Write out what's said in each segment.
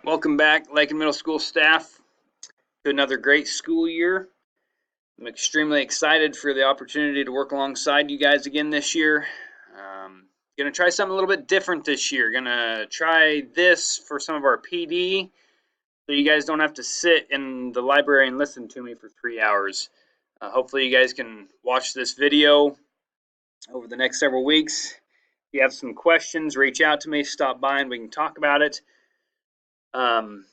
Welcome back, Lakin Middle School staff, to another great school year. I'm extremely excited for the opportunity to work alongside you guys again this year. Going to try something a little bit different this year. Going to try this for some of our PD, so you guys don't have to sit in the library and listen to me for 3 hours. Hopefully you guys can watch this video over the next several weeks. If you have some questions, reach out to me, stop by, and we can talk about it.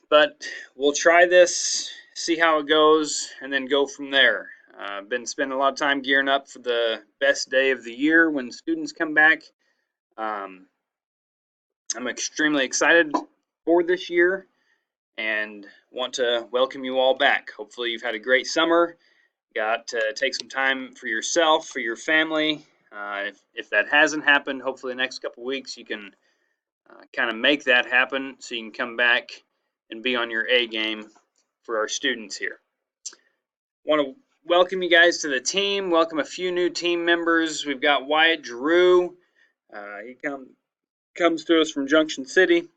But we'll try this, see how it goes, and then go from there. I've been spending a lot of time gearing up for the best day of the year when students come back. I'm extremely excited for this year and want to welcome you all back. Hopefully you've had a great summer. Got to take some time for yourself, for your family. If that hasn't happened, hopefully the next couple weeks you can kind of make that happen so you can come back and be on your A game for our students here. Want to welcome you guys to the team. Welcome a few new team members. We've got Wyatt Drew. He comes to us from Junction City.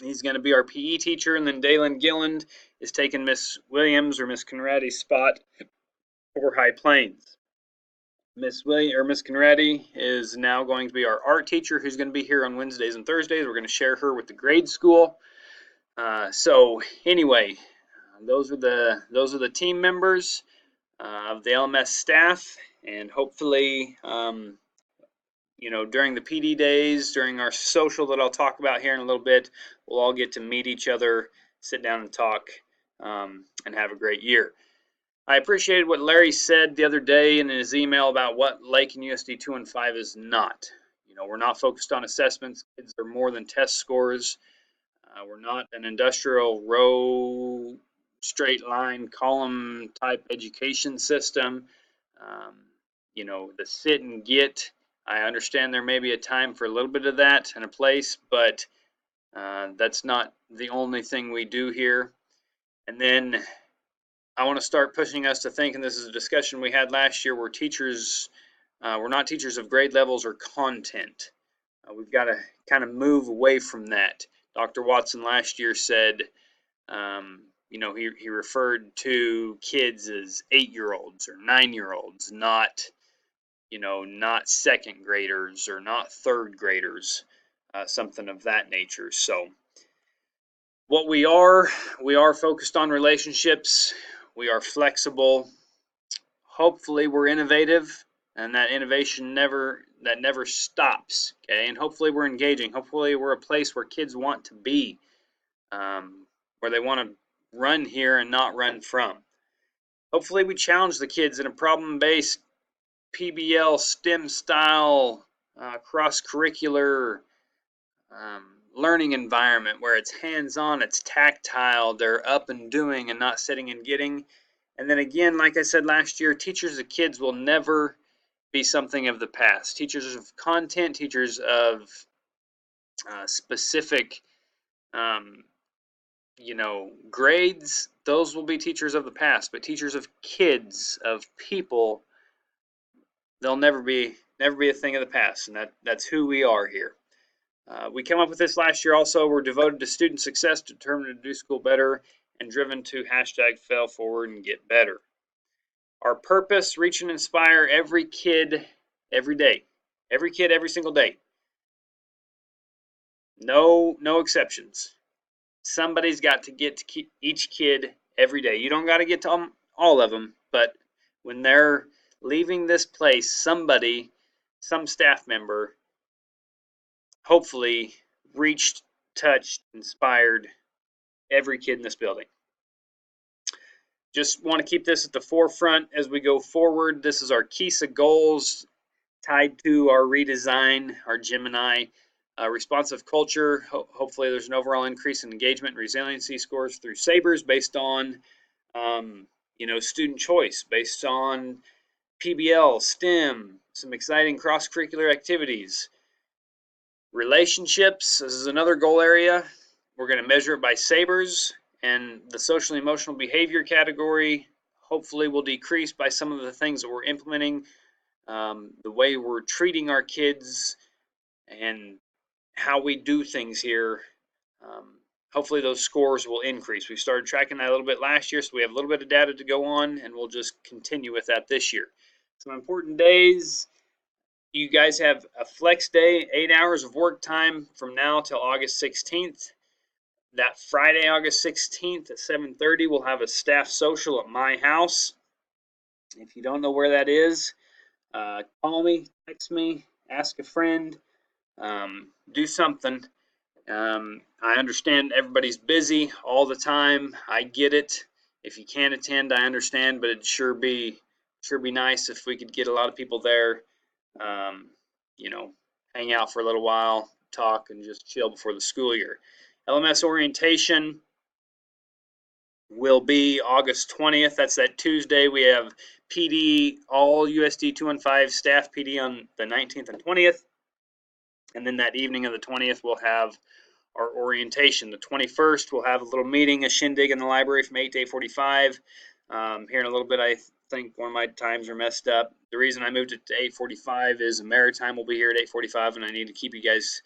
He's going to be our PE teacher, and then Dalen Gilland is taking Miss Williams or Miss Conrady's spot for High Plains. Miss Conrady is now going to be our art teacher, who's going to be here on Wednesdays and Thursdays. We're going to share her with the grade school. So anyway, those are the team members of the LMS staff, and hopefully, during the PD days, during our social that I'll talk about here in a little bit, we'll all get to meet each other, sit down and talk, and have a great year. I appreciated what Larry said the other day in his email about what Lakin USD 215 is not. We're not focused on assessments. Kids are more than test scores. We're not an industrial row, straight line, column type education system. The sit and get, I understand there may be a time for a little bit of that and a place, but that's not the only thing we do here. And then I want to start pushing us to think, and this is a discussion we had last year, where teachers, we're not teachers of grade levels or content. We've got to kind of move away from that. Dr. Watson last year said, he referred to kids as 8-year-olds or 9-year-olds, not second graders or not third graders, something of that nature. So what we are focused on relationships. We are flexible. Hopefully we're innovative, and that innovation never stops. Okay, and hopefully we're engaging. Hopefully we're a place where kids want to be, where they want to run here and not run from. Hopefully we challenge the kids in a problem-based PBL STEM style cross-curricular learning environment where it's hands-on, it's tactile, they're up and doing and not sitting and getting. And then again, like I said last year, teachers of kids will never be something of the past. Teachers of content, teachers of specific grades, those will be teachers of the past. But teachers of kids, of people, they'll never be a thing of the past, and that's who we are here. We came up with this last year also. We're devoted to student success, determined to do school better, and driven to #fail forward and get better. Our purpose, reach and inspire every kid every day. Every kid every single day. No exceptions. Somebody's got to get to each kid every day. You don't got to get to all of them, but when they're leaving this place, somebody, some staff member, hopefully reached, touched, inspired every kid in this building. Just want to keep this at the forefront as we go forward. This is our KISA goals tied to our redesign, our Gemini responsive culture. Hopefully there's an overall increase in engagement and resiliency scores through SABRS based on student choice, based on PBL, STEM, some exciting cross-curricular activities. Relationships, this is another goal area. We're going to measure it by SABRS, and the social emotional behavior category hopefully will decrease by some of the things that we're implementing, the way we're treating our kids and how we do things here. hopefully those scores will increase. We started tracking that a little bit last year, so we have a little bit of data to go on, and we'll just continue with that this year. Some important days. You guys have a flex day, 8 hours of work time from now till August 16th. That Friday, August 16th at 7:30, we'll have a staff social at my house. If you don't know where that is, call me, text me, ask a friend, do something. I understand everybody's busy all the time. I get it. If you can't attend, I understand, but it'd sure be nice if we could get a lot of people there. You know, hang out for a little while, talk, and just chill before the school year. LMS orientation will be August 20th. That's that Tuesday. We have PD, all USD 215 staff PD on the 19th and 20th. And then that evening of the 20th, we'll have our orientation. The 21st, we'll have a little meeting, a shindig in the library from 8 to 8:45. Here in a little bit, I think one of my times are messed up. The reason I moved it to 8:45 is Maritime will be here at 8:45, and I need to keep you guys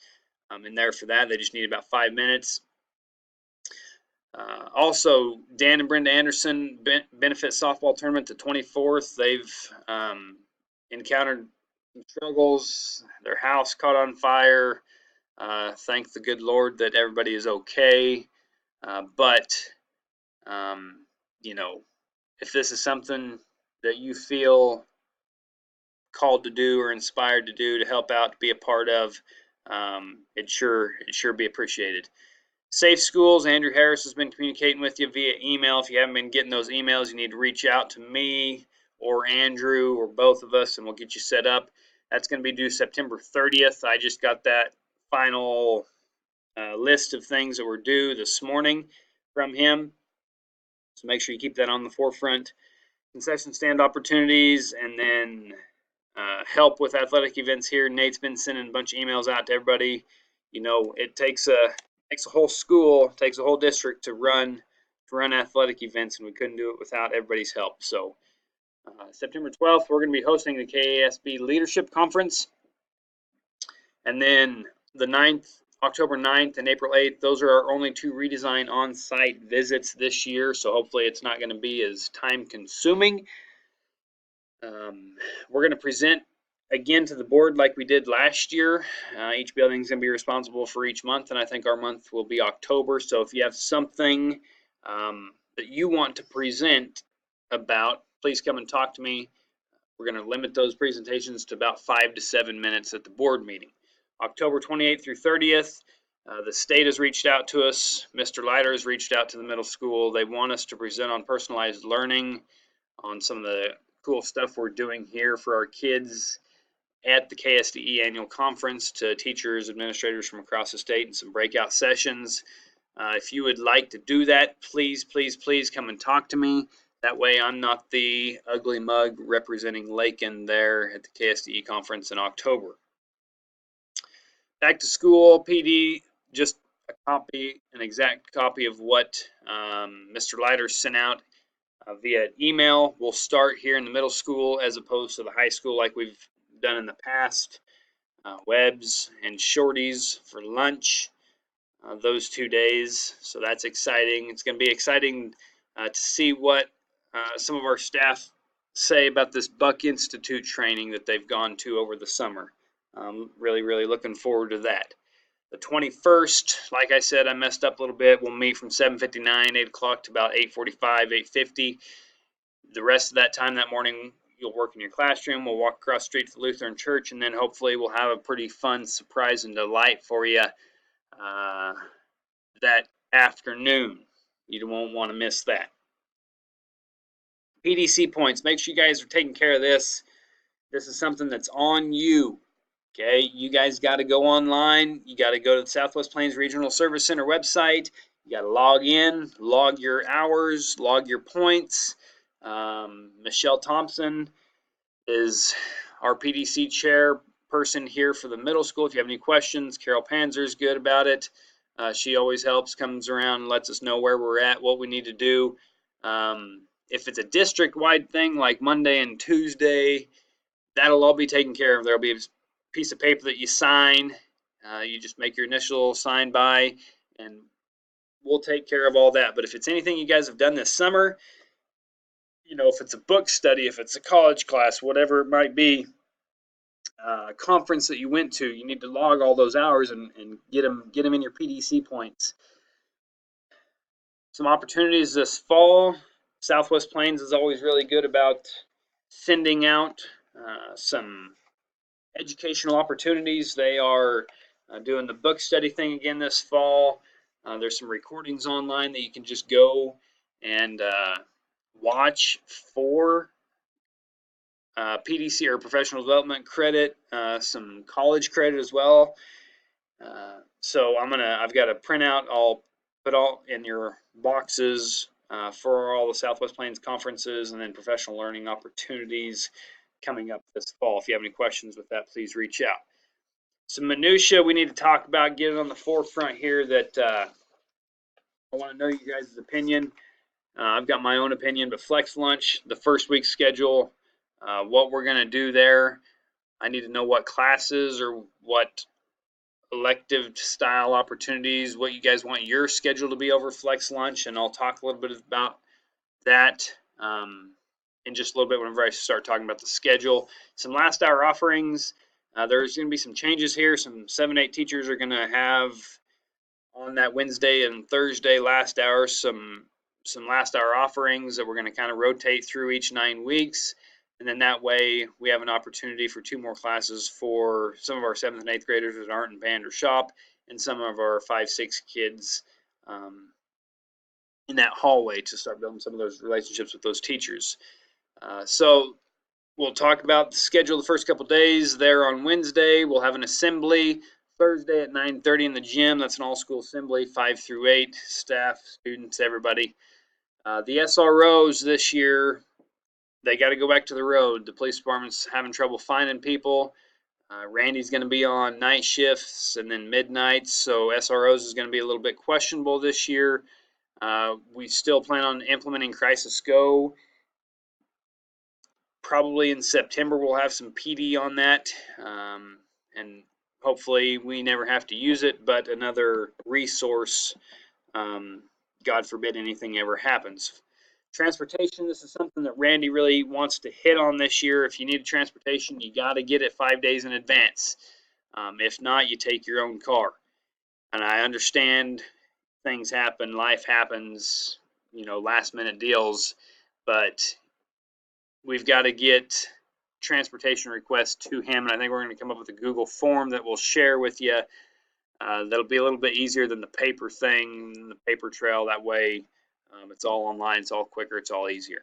in there for that. They just need about 5 minutes. Also, Dan and Brenda Anderson benefit softball tournament the 24th. They've encountered some struggles. Their house caught on fire. Thank the good Lord that everybody is okay. But you know, if this is something that you feel called to do or inspired to do, to help out, to be a part of, it sure be appreciated. Safe Schools, Andrew Harris has been communicating with you via email. If you haven't been getting those emails, you need to reach out to me or Andrew or both of us, and we'll get you set up. That's going to be due September 30th. I just got that final list of things that were due this morning from him. So make sure you keep that on the forefront. Concession stand opportunities, and then help with athletic events here. Nate's been sending a bunch of emails out to everybody. You know, it takes a whole school, takes a whole district to run athletic events, and we couldn't do it without everybody's help. So September 12th, we're going to be hosting the KASB Leadership Conference. And then the 9th, October 9th and April 8th, those are our only two redesign on-site visits this year, so hopefully it's not going to be as time-consuming. We're going to present again to the board like we did last year. Each building is going to be responsible for each month, and I think our month will be October. So if you have something that you want to present about, please come and talk to me. We're going to limit those presentations to about 5 to 7 minutes at the board meeting. October 28th through 30th, the state has reached out to us. Mr. Leiter has reached out to the middle school. They want us to present on personalized learning, on some of the cool stuff we're doing here for our kids at the KSDE annual conference, to teachers, administrators from across the state, and some breakout sessions. If you would like to do that, please come and talk to me. That way I'm not the ugly mug representing Lakin there at the KSDE conference in October. Back to school PD, just an exact copy of what Mr. Leiter sent out via email. We'll start here in the middle school as opposed to the high school like we've done in the past. Webs and shorties for lunch those 2 days. So that's exciting. It's going to be exciting to see what some of our staff say about this Buck Institute training that they've gone to over the summer. Really looking forward to that. The 21st, like I said, I messed up a little bit. We'll meet from 7:59, 8 o'clock to about 8:45, 8:50. The rest of that time that morning, you'll work in your classroom. We'll walk across the street to the Lutheran Church, and then hopefully we'll have a pretty fun surprise and delight for you that afternoon. You won't want to miss that. PDC points. Make sure you guys are taking care of this. This is something that's on you. Okay, you guys got to go online. You got to go to the Southwest Plains Regional Service Center website. You got to log in, log your hours, log your points. Michelle Thompson is our PDC chairperson here for the middle school. If you have any questions, Carol Panzer is good about it. She always helps, comes around and lets us know where we're at, what we need to do. If it's a district-wide thing like Monday and Tuesday, that'll all be taken care of. There'll be a piece of paper that you sign. You just make your initial sign by, and we'll take care of all that. But if it's anything you guys have done this summer, if it's a book study, if it's a college class, whatever it might be, conference that you went to, you need to log all those hours and get them in your PDC points. Some opportunities this fall. Southwest Plains is always really good about sending out some educational opportunities. They are doing the book study thing again this fall. There's some recordings online that you can just go and watch for PDC or professional development credit, some college credit as well. So I've got a printout. I'll put all in your boxes for all the Southwest Plains conferences and then professional learning opportunities coming up this fall. If you have any questions with that, please reach out. Some minutia we need to talk about, get it on the forefront here that I want to know you guys' opinion. I've got my own opinion, but Flex Lunch, the first week schedule, what we're going to do there. I need to know what classes or what elective style opportunities, what you guys want your schedule to be over Flex Lunch, and I'll talk a little bit about that in just a little bit whenever I start talking about the schedule. Some last hour offerings. There's going to be some changes here. Some 7-8 teachers are going to have on that Wednesday and Thursday last hour some last hour offerings that we're going to kind of rotate through each 9 weeks. And then that way we have an opportunity for 2 more classes for some of our 7th and 8th graders that aren't in band or shop, and some of our 5-6 kids in that hallway to start building some of those relationships with those teachers. So we'll talk about the schedule the first couple days. There on Wednesday, we'll have an assembly. Thursday at 9:30 in the gym. That's an all-school assembly, 5 through 8, staff, students, everybody. The SROs this year, they got to go back to the road. The police department's having trouble finding people. Randy's going to be on night shifts and then midnights, so SROs is going to be a little bit questionable this year. We still plan on implementing Crisis Go. Probably in September we'll have some PD on that, and hopefully we never have to use it, but another resource, God forbid anything ever happens. Transportation, this is something that Randy really wants to hit on this year. If you need transportation, you got to get it 5 days in advance. If not, you take your own car. And I understand things happen, life happens, last minute deals, but we've got to get transportation requests to him, and I think we're going to come up with a Google form that we'll share with you. That'll be a little bit easier than the paper thing, the paper trail. That way, it's all online, it's all quicker, it's all easier.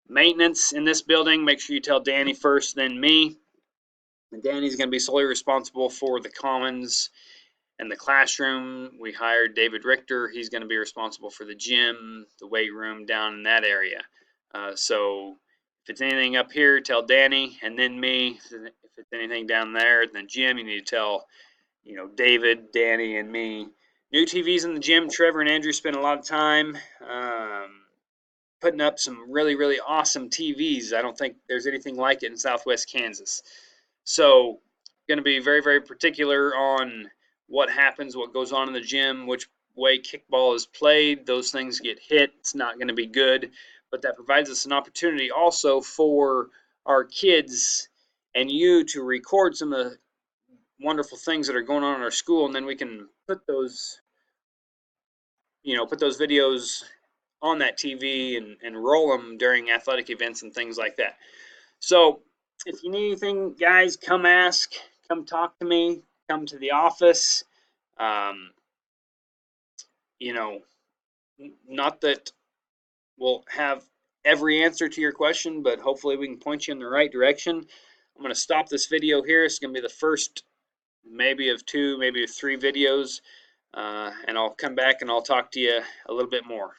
Maintenance in this building, make sure you tell Danny first, then me. And Danny's going to be solely responsible for the commons and the classroom. We hired David Richter. He's going to be responsible for the gym, the weight room down in that area. So if it's anything up here, tell Danny, and then me. If it's anything down there in the gym, you need to tell, David, Danny, and me. New TVs in the gym. Trevor and Andrew spent a lot of time putting up some really, really awesome TVs. I don't think there's anything like it in Southwest Kansas. So, going to be very, very particular on what happens, what goes on in the gym, which way kickball is played. Those things get hit. It's not going to be good. But that provides us an opportunity also for our kids and you to record some of the wonderful things that are going on in our school, and then we can put those videos on that TV and roll them during athletic events and things like that. So if you need anything, guys, come ask, come talk to me, come to the office. Not that we'll have every answer to your question, but hopefully we can point you in the right direction. I'm going to stop this video here. It's going to be the first maybe of 2, maybe of 3 videos, and I'll come back and I'll talk to you a little bit more.